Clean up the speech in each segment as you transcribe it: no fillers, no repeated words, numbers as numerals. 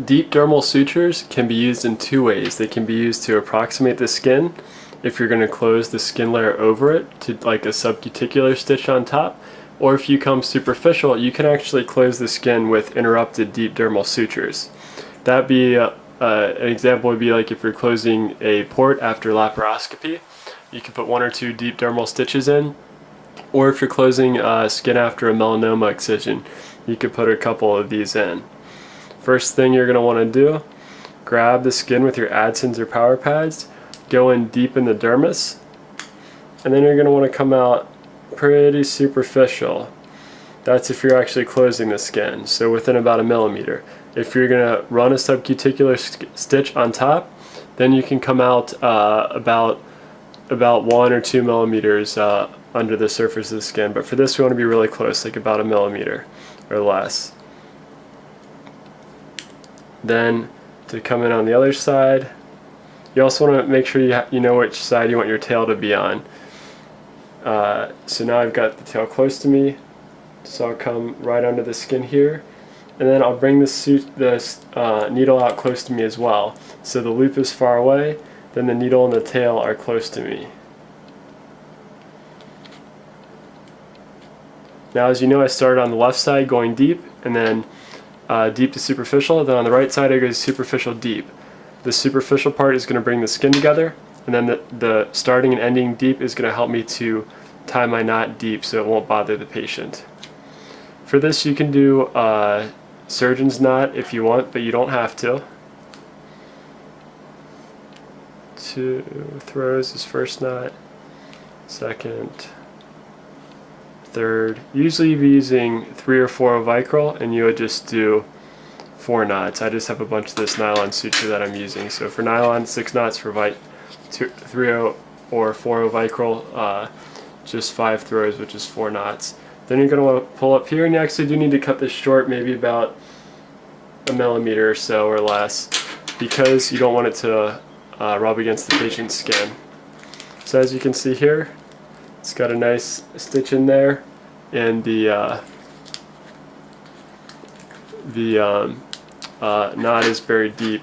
Deep dermal sutures can be used in two ways. They can be used to approximate the skin if you're going to close the skin layer over it to like a subcuticular stitch on top, or if you come superficial, you can actually close the skin with interrupted deep dermal sutures. That'd be an example would be like if you're closing a port after laparoscopy, you can put 1 or 2 deep dermal stitches in, or if you're closing skin after a melanoma excision, you could put a couple of these in. First thing you're going to want to do, grab the skin with your Adsons or power pads, go in deep in the dermis, and then you're going to want to come out pretty superficial. That's if you're actually closing the skin, so within about 1 millimeter. If you're going to run a subcuticular stitch on top, then you can come out about 1 or 2 millimeters under the surface of the skin. But for this, we want to be really close, like about 1 millimeter or less. Then to come in on the other side, you also want to make sure you know which side you want your tail to be on. So now I've got the tail close to me, so I'll come right under the skin here, and then I'll bring the needle out close to me as well. So the loop is far away, then the needle and the tail are close to me. Now, as you know, I started on the left side going deep, and then deep to superficial. Then on the right side I go superficial deep. The superficial part is going to bring the skin together, and then the starting and ending deep is going to help me to tie my knot deep so it won't bother the patient. For this you can do surgeon's knot if you want, but you don't have to. 2 throws is first knot, second, third. Usually you'd be using 3 or 4 of Vicryl, and you would just do 4 knots. I just have a bunch of this nylon suture that I'm using. So for nylon, 6 knots. For 3 or 4 of Vicryl, just 5 throws, which is 4 knots. Then you're going to want to pull up here, and you actually do need to cut this short, maybe about 1 millimeter or so or less, because you don't want it to rub against the patient's skin. So as you can see here, it's got a nice stitch in there, and the knot is very deep.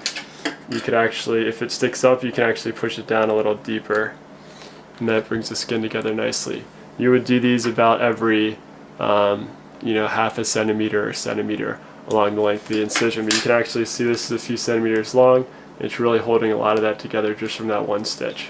You could actually, if it sticks up, you can actually push it down a little deeper, and that brings the skin together nicely. You would do these about every half a centimeter or centimeter along the length of the incision, but you can actually see this is a few centimeters long. It's really holding a lot of that together just from that one stitch.